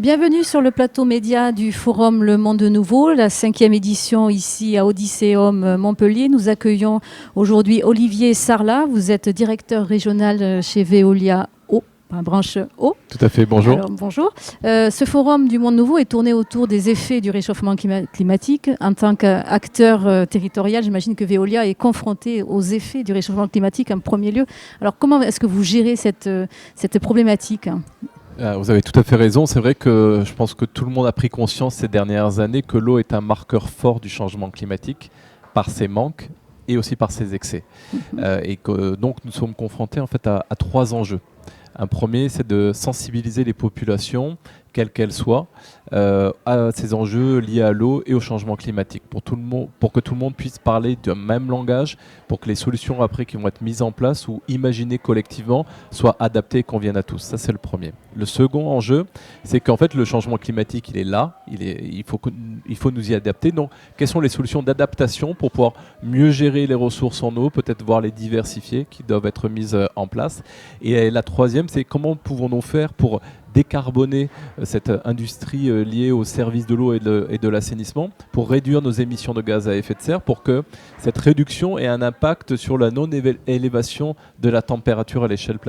Bienvenue sur le plateau média du Forum Le Monde Nouveau, la 5e édition ici à Odysseum Montpellier. Nous accueillons aujourd'hui Olivier Sarlat. Vous êtes directeur régional chez Veolia Eau, branche eau. Tout à fait, bonjour. Alors, bonjour. Ce Forum du Monde Nouveau est tourné autour des effets du réchauffement climatique. En tant qu'acteur territorial, j'imagine que Veolia est confronté aux effets du réchauffement climatique en premier lieu. Alors comment est-ce que vous gérez cette problématique ? Vous avez tout à fait raison. C'est vrai que je pense que tout le monde a pris conscience ces dernières années que l'eau est un marqueur fort du changement climatique par ses manques et aussi par ses excès. Et que donc nous sommes confrontés en fait à trois enjeux. Un premier, c'est de sensibiliser les populations, quelles qu'elles soient, à ces enjeux liés à l'eau et au changement climatique, pour que tout le monde puisse parler du même langage, pour que les solutions après qui vont être mises en place ou imaginées collectivement soient adaptées et conviennent à tous. Ça, c'est le premier. Le second enjeu, c'est qu'en fait, le changement climatique, il est là, il faut nous y adapter. Donc, quelles sont les solutions d'adaptation pour pouvoir mieux gérer les ressources en eau, peut-être voir les diversifier, qui doivent être mises en place. Et la troisième, c'est comment pouvons-nous faire pour décarboner cette industrie liée au service de l'eau et de l'assainissement pour réduire nos émissions de gaz à effet de serre, pour que cette réduction ait un impact sur la non-élévation de la température à l'échelle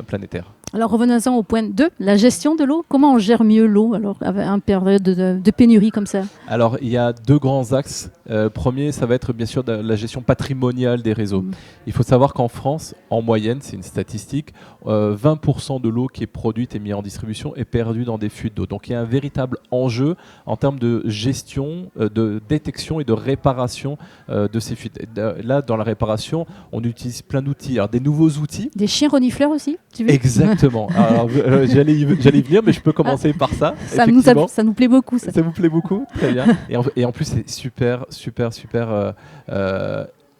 planétaire. Alors revenons-en au point 2, la gestion de l'eau. Comment on gère mieux l'eau alors, en période de pénurie comme ça ? Alors il y a deux grands axes. Premier, ça va être bien sûr la gestion patrimoniale des réseaux. Il faut savoir qu'en France, en moyenne, c'est une statistique, 20% de l'eau qui est produite et mise en distribution est perdue dans des fuites d'eau. Donc il y a un véritable enjeu en termes de gestion, de détection et de réparation de ces fuites. Là, dans la réparation, on utilise plein d'outils. Alors des nouveaux outils. Des chiens renifleurs aussi, tu veux ? Exactement. Alors, j'allais y venir, mais je peux commencer par ça. Ça nous plaît beaucoup. Ça vous plaît beaucoup ? Très bien. Et en plus, c'est super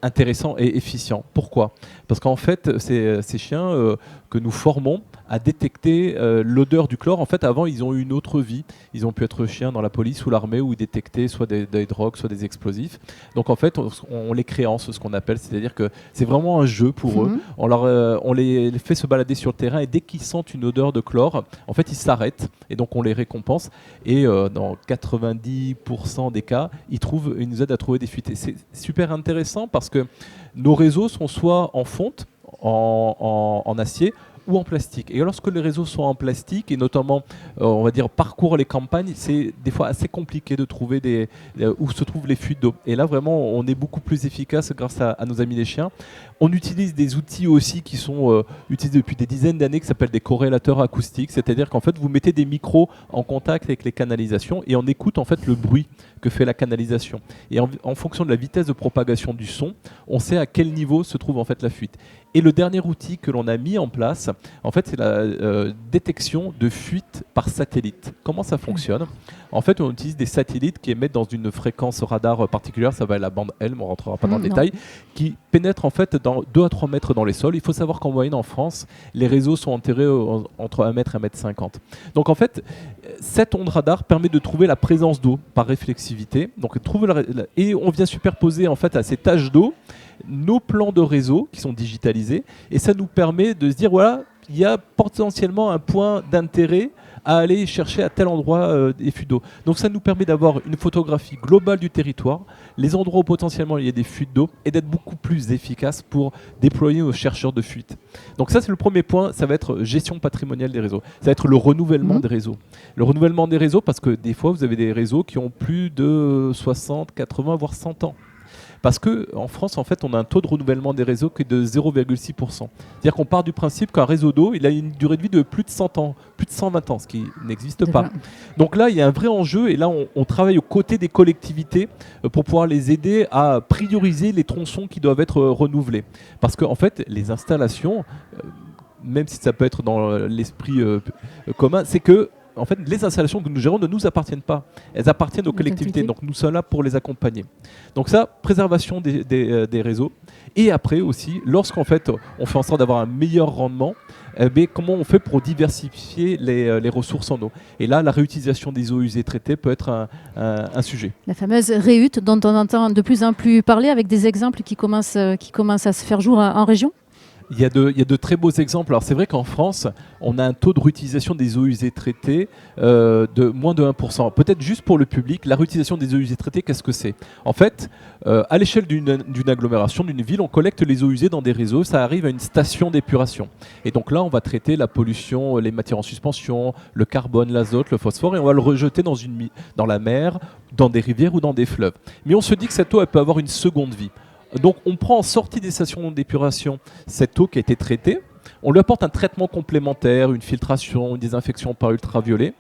intéressant et efficient. Pourquoi ? Parce qu'en fait, ces chiens que nous formons à détecter l'odeur du chlore. En fait, avant, ils ont eu une autre vie. Ils ont pu être chiens dans la police ou l'armée où ils détectaient soit des drogues, soit des explosifs. Donc, en fait, on les créance, ce qu'on appelle. C'est-à-dire que c'est vraiment un jeu pour eux. On les fait se balader sur le terrain et dès qu'ils sentent une odeur de chlore, en fait, ils s'arrêtent et donc on les récompense. Et dans 90% des cas, ils nous aident à trouver des fuites. Et c'est super intéressant parce que nos réseaux sont soit en fonte, en acier, ou en plastique. Et lorsque les réseaux sont en plastique, et notamment, on va dire, parcourent les campagnes, c'est des fois assez compliqué de trouver où se trouvent les fuites d'eau. Et là, vraiment, on est beaucoup plus efficace grâce à nos amis les chiens. On utilise des outils aussi qui sont utilisés depuis des dizaines d'années, qui s'appellent des corrélateurs acoustiques. C'est-à-dire qu'en fait, vous mettez des micros en contact avec les canalisations et on écoute en fait le bruit que fait la canalisation. Et en fonction de la vitesse de propagation du son, on sait à quel niveau se trouve en fait la fuite. Et le dernier outil que l'on a mis en place, en fait, c'est la détection de fuite par satellite. Comment ça fonctionne ? En fait, on utilise des satellites qui émettent dans une fréquence radar particulière, ça va être la bande L, mais on ne rentrera pas dans le détail, qui pénètre en fait dans 2 à 3 mètres dans les sols. Il faut savoir qu'en moyenne en France, les réseaux sont enterrés entre 1 mètre et 1 mètre 50. Donc en fait, cette onde radar permet de trouver la présence d'eau par réflexivité. Donc, et on vient superposer en fait à ces taches d'eau nos plans de réseau qui sont digitalisés et ça nous permet de se dire voilà, il y a potentiellement un point d'intérêt à aller chercher à tel endroit des fuites d'eau. Donc ça nous permet d'avoir une photographie globale du territoire, les endroits où potentiellement il y a des fuites d'eau et d'être beaucoup plus efficace pour déployer nos chercheurs de fuite. Donc ça c'est le premier point, ça va être gestion patrimoniale des réseaux. Ça va être le renouvellement des réseaux. Le renouvellement des réseaux parce que des fois vous avez des réseaux qui ont plus de 60, 80 voire 100 ans. Parce qu'en France, en fait, on a un taux de renouvellement des réseaux qui est de 0,6%. C'est-à-dire qu'on part du principe qu'un réseau d'eau, il a une durée de vie de plus de 100 ans, plus de 120 ans, ce qui n'existe pas. Donc là, il y a un vrai enjeu et là, on travaille aux côtés des collectivités pour pouvoir les aider à prioriser les tronçons qui doivent être renouvelés. Parce qu'en fait, les installations, même si ça peut être dans l'esprit commun, c'est que en fait, les installations que nous gérons ne nous appartiennent pas. Elles appartiennent aux collectivités. Donc, nous sommes là pour les accompagner. Donc ça, préservation des réseaux. Et après aussi, lorsqu'en fait, on fait en sorte d'avoir un meilleur rendement, comment on fait pour diversifier les ressources en eau. Et là, la réutilisation des eaux usées traitées peut être un sujet. La fameuse réhute dont on entend de plus en plus parler avec des exemples qui commencent à se faire jour en région. Il y a de très beaux exemples. Alors c'est vrai qu'en France, on a un taux de réutilisation des eaux usées traitées de moins de 1%. Peut-être juste pour le public, la réutilisation des eaux usées traitées, qu'est-ce que c'est? En fait, à l'échelle d'une agglomération, d'une ville, on collecte les eaux usées dans des réseaux, ça arrive à une station d'épuration. Et donc là, on va traiter la pollution, les matières en suspension, le carbone, l'azote, le phosphore, et on va le rejeter dans la mer, dans des rivières ou dans des fleuves. Mais on se dit que cette eau, elle peut avoir une seconde vie. Donc on prend en sortie des stations d'épuration cette eau qui a été traitée, on lui apporte un traitement complémentaire, une filtration, une désinfection par ultraviolet,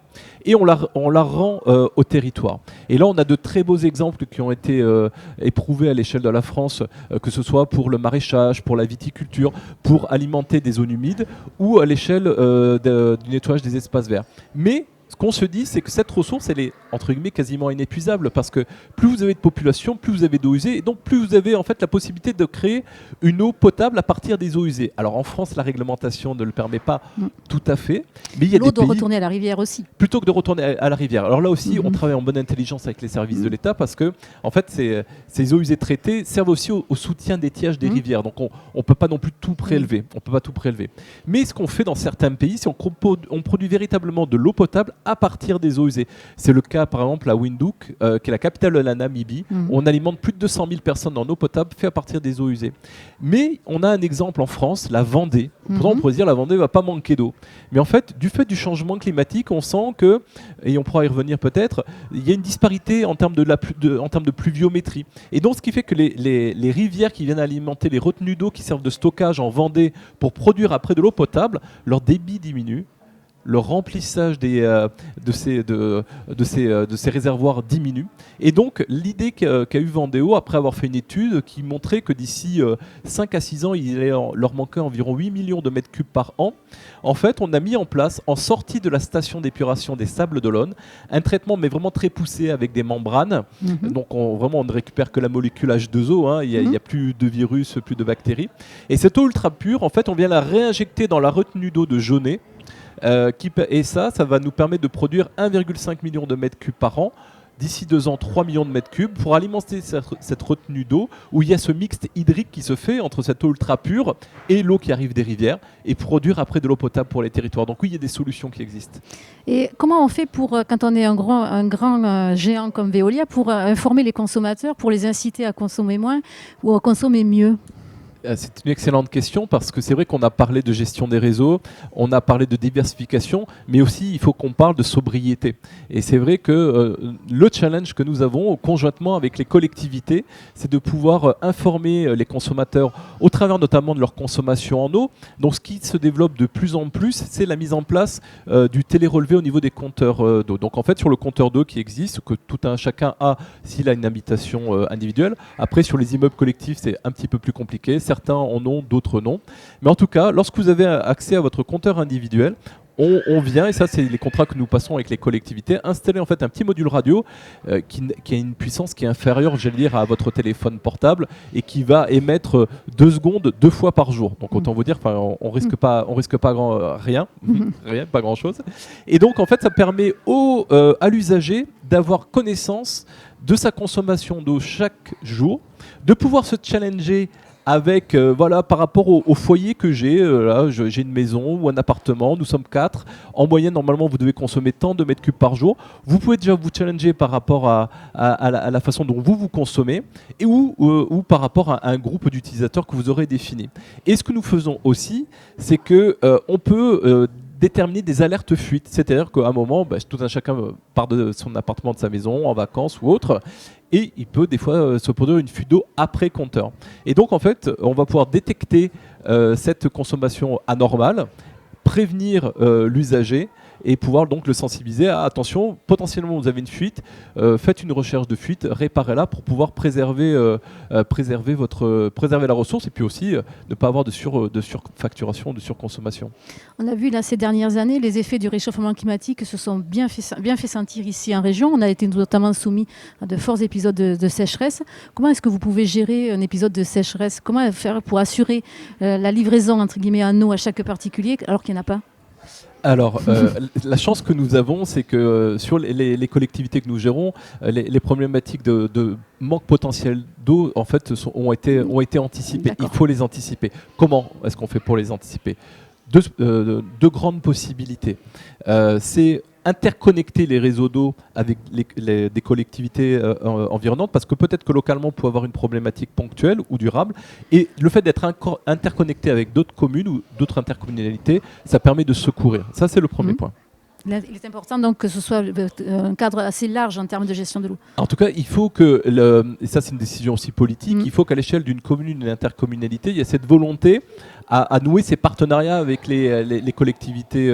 et on la rend au territoire. Et là, on a de très beaux exemples qui ont été éprouvés à l'échelle de la France, que ce soit pour le maraîchage, pour la viticulture, pour alimenter des zones humides, ou à l'échelle du nettoyage des espaces verts. Mais ce qu'on se dit, c'est que cette ressource, elle est entre guillemets quasiment inépuisable, parce que plus vous avez de population, plus vous avez d'eau usée, et donc plus vous avez en fait la possibilité de créer une eau potable à partir des eaux usées. Alors en France, la réglementation ne le permet pas tout à fait, mais il y a l'eau doit pays, retourner à la rivière aussi. plutôt que de retourner à la rivière. Alors là aussi, on travaille en bonne intelligence avec les services de l'État, parce que en fait, ces eaux usées traitées servent aussi au soutien d'étiage des rivières. Donc on ne peut pas non plus tout prélever. On peut pas tout prélever. Mais ce qu'on fait dans certains pays, c'est on produit véritablement de l'eau potable à partir des eaux usées. C'est le cas par exemple à Windhoek, qui est la capitale de la Namibie. On alimente plus de 200 000 personnes en eau potable fait à partir des eaux usées. Mais on a un exemple en France, la Vendée. Pourtant, on pourrait se dire la Vendée ne va pas manquer d'eau. Mais en fait, du fait du changement climatique, on sent que, et on pourra y revenir peut-être, il y a une disparité en termes de pluviométrie. Et donc, ce qui fait que les rivières qui viennent alimenter les retenues d'eau qui servent de stockage en Vendée pour produire après de l'eau potable, leur débit diminue. Le remplissage de ces réservoirs diminue. Et donc, l'idée qu'a eu Vendéo, après avoir fait une étude qui montrait que d'ici 5 à 6 ans, il leur manquait environ 8 millions de mètres cubes par an, en fait, on a mis en place, en sortie de la station d'épuration des Sables d'Olonne, un traitement, mais vraiment très poussé, avec des membranes. Donc, on ne récupère que la molécule H2O, hein. Il n'y a plus de virus, plus de bactéries. Et cette eau ultra pure, en fait, on vient la réinjecter dans la retenue d'eau de Jaunet, et ça va nous permettre de produire 1,5 million de mètres cubes par an. D'ici 2 ans, 3 millions de mètres cubes pour alimenter cette retenue d'eau où il y a ce mixte hydrique qui se fait entre cette eau ultra pure et l'eau qui arrive des rivières et produire après de l'eau potable pour les territoires. Donc oui, il y a des solutions qui existent. Et comment on fait quand on est un grand géant comme Veolia pour informer les consommateurs, pour les inciter à consommer moins ou à consommer mieux ? C'est une excellente question, parce que c'est vrai qu'on a parlé de gestion des réseaux, on a parlé de diversification, mais aussi il faut qu'on parle de sobriété. Et c'est vrai que le challenge que nous avons conjointement avec les collectivités, c'est de pouvoir informer les consommateurs au travers notamment de leur consommation en eau. Donc ce qui se développe de plus en plus, c'est la mise en place du télérelevé au niveau des compteurs d'eau. Donc en fait, sur le compteur d'eau qui existe, que tout un chacun a s'il a une habitation individuelle. Après, sur les immeubles collectifs, c'est un petit peu plus compliqué. Certains en ont, d'autres non. Mais en tout cas, lorsque vous avez accès à votre compteur individuel, on vient, et ça c'est les contrats que nous passons avec les collectivités, installer en fait un petit module radio qui a une puissance qui est inférieure, j'allais dire, à votre téléphone portable, et qui va émettre 2 secondes 2 fois par jour. Donc autant vous dire, on risque pas rien, pas grand chose. Et donc en fait ça permet à l'usager d'avoir connaissance de sa consommation d'eau chaque jour, de pouvoir se challenger avec, par rapport au foyer que j'ai. Là, j'ai une maison ou un appartement, nous sommes 4. En moyenne, normalement, vous devez consommer tant de mètres cubes par jour. Vous pouvez déjà vous challenger par rapport à la façon dont vous consommez, et ou par rapport à un groupe d'utilisateurs que vous aurez défini. Et ce que nous faisons aussi, c'est qu'on peut déterminer des alertes fuites. C'est-à-dire qu'à un moment, tout un chacun part de son appartement, de sa maison, en vacances ou autre, et il peut des fois se produire une fuite d'eau après compteur. Et donc en fait, on va pouvoir détecter cette consommation anormale, prévenir l'usager et pouvoir donc le sensibiliser à attention, potentiellement vous avez une fuite, faites une recherche de fuite, réparez-la pour pouvoir préserver la ressource, et puis aussi ne pas avoir de surfacturation, de surconsommation. On a vu là ces dernières années les effets du réchauffement climatique se sont bien fait sentir ici en région. On a été notamment soumis à de forts épisodes de sécheresse. Comment est-ce que vous pouvez gérer un épisode de sécheresse ? Comment faire pour assurer la livraison entre guillemets en eau à chaque particulier alors qu'il n'y en a pas ? Alors, la chance que nous avons, c'est que sur les collectivités que nous gérons, les problématiques de manque potentiel d'eau, en fait, ont été anticipées. Il faut les anticiper. Comment est-ce qu'on fait pour les anticiper ? Deux grandes possibilités. C'est interconnecter les réseaux d'eau avec des collectivités environnantes, parce que peut-être que localement on peut avoir une problématique ponctuelle ou durable, et le fait d'être interconnecté avec d'autres communes ou d'autres intercommunalités, ça permet de secourir. Ça, c'est le premier point. Il est important donc que ce soit un cadre assez large en termes de gestion de l'eau. En tout cas, il faut que, et ça c'est une décision aussi politique, il faut qu'à l'échelle d'une commune, d'une intercommunalité, il y ait cette volonté à nouer ces partenariats avec les collectivités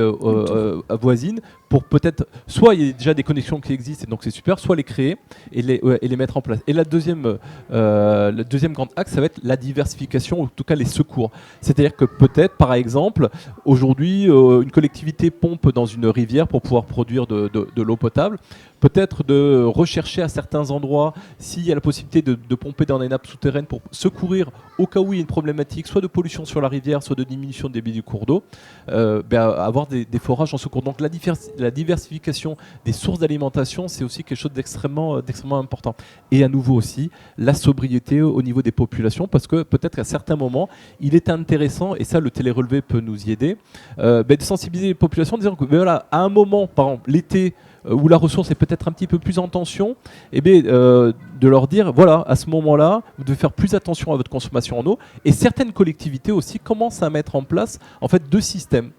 voisines, pour peut-être, soit il y a déjà des connexions qui existent et donc c'est super, soit les créer et les mettre en place. Et le deuxième grand axe, ça va être la diversification, ou en tout cas les secours. C'est-à-dire que peut-être, par exemple, aujourd'hui, une collectivité pompe dans une rivière pour pouvoir produire de l'eau potable. Peut-être de rechercher à certains endroits s'il y a la possibilité de pomper dans des nappes souterraines pour secourir au cas où il y a une problématique, soit de pollution sur la rivière, soit de diminution du débit du cours d'eau, avoir des forages en secours. Donc la diversification des sources d'alimentation, c'est aussi quelque chose d'extrêmement important. Et à nouveau aussi, la sobriété au niveau des populations, parce que peut-être qu'à certains moments, il est intéressant, et ça le télérelevé peut nous y aider, de sensibiliser les populations en disant que voilà, à un moment, par exemple l'été, où la ressource est peut-être un petit peu plus en tension, de leur dire, voilà, à ce moment-là, vous devez faire plus attention à votre consommation en eau. Et certaines collectivités aussi commencent à mettre en place en fait, deux systèmes.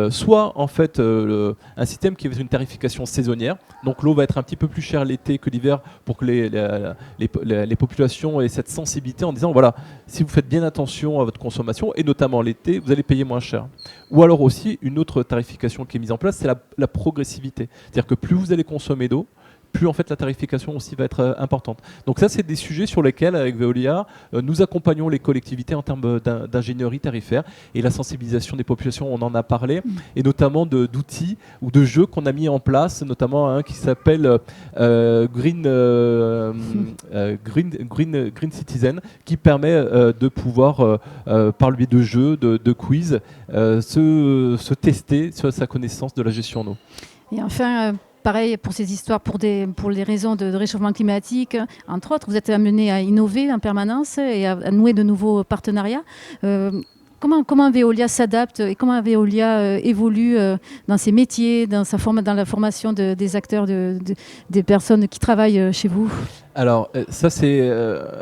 Soit en fait un système qui est une tarification saisonnière, donc l'eau va être un petit peu plus chère l'été que l'hiver, pour que les populations aient cette sensibilité en disant voilà, si vous faites bien attention à votre consommation, et notamment l'été, vous allez payer moins cher. Ou alors aussi une autre tarification qui est mise en place, c'est la progressivité, c'est-à-dire que plus vous allez consommer d'eau, plus en fait la tarification aussi va être importante. Donc ça, c'est des sujets sur lesquels, avec Veolia, nous accompagnons les collectivités en termes d'ingénierie tarifaire et la sensibilisation des populations, on en a parlé, et notamment d'outils ou de jeux qu'on a mis en place, notamment un qui s'appelle Green Citizen, qui permet de pouvoir, par le biais de jeux, de quiz, se tester sur sa connaissance de la gestion en eau. Et enfin, pareil pour ces histoires, pour les raisons de réchauffement climatique, entre autres, vous êtes amené à innover en permanence et à nouer de nouveaux partenariats. Comment Veolia s'adapte et comment Veolia évolue dans ses métiers, dans la formation des acteurs, des personnes qui travaillent chez vous ? Alors ça c'est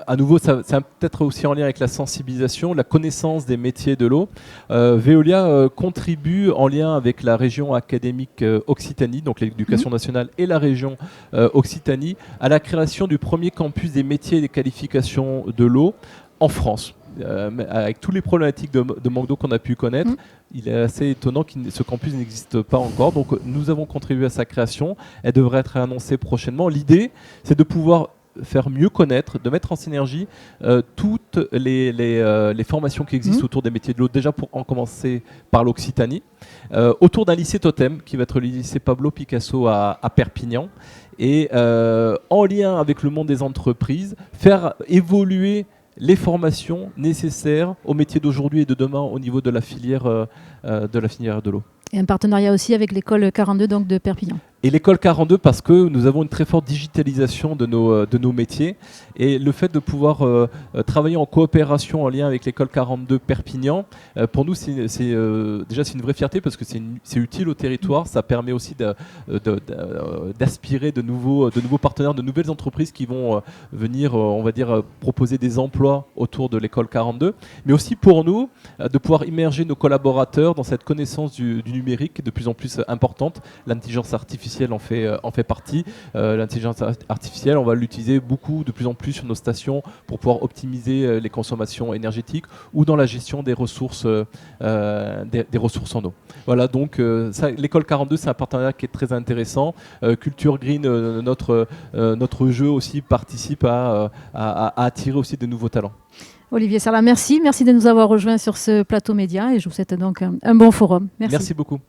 à nouveau ça peut-être aussi en lien avec la sensibilisation, la connaissance des métiers de l'eau. Veolia contribue en lien avec la région académique Occitanie, donc l'éducation nationale et la région Occitanie, à la création du premier campus des métiers et des qualifications de l'eau en France. Avec toutes les problématiques de manque d'eau qu'on a pu connaître, il est assez étonnant que ce campus n'existe pas encore. Donc nous avons contribué à sa création. Elle devrait être annoncée prochainement. L'idée, c'est de pouvoir faire mieux connaître, de mettre en synergie toutes les formations qui existent autour des métiers de l'eau, déjà pour en commencer par l'Occitanie, autour d'un lycée totem qui va être le lycée Pablo Picasso à Perpignan, et en lien avec le monde des entreprises, faire évoluer les formations nécessaires aux métiers d'aujourd'hui et de demain au niveau de la filière de l'eau. Et un partenariat aussi avec l'école 42 donc de Perpignan. Et l'école 42 parce que nous avons une très forte digitalisation de nos métiers, et le fait de pouvoir travailler en coopération en lien avec l'école 42 Perpignan, pour nous c'est une vraie fierté, parce que c'est utile au territoire. Ça permet aussi d'aspirer de nouveaux partenaires, de nouvelles entreprises qui vont venir, on va dire, proposer des emplois autour de l'école 42, mais aussi pour nous de pouvoir immerger nos collaborateurs dans cette connaissance du numérique de plus en plus importante. L'intelligence artificielle en fait partie. L'intelligence artificielle, on va l'utiliser de plus en plus sur nos stations pour pouvoir optimiser les consommations énergétiques ou dans la gestion des ressources en eau. Voilà, donc l'école 42, c'est un partenariat qui est très intéressant. Culture Green, notre jeu aussi participe à attirer aussi de nouveaux talents. Olivier Sarlat, merci de nous avoir rejoints sur ce plateau média, et je vous souhaite donc un bon forum. Merci beaucoup.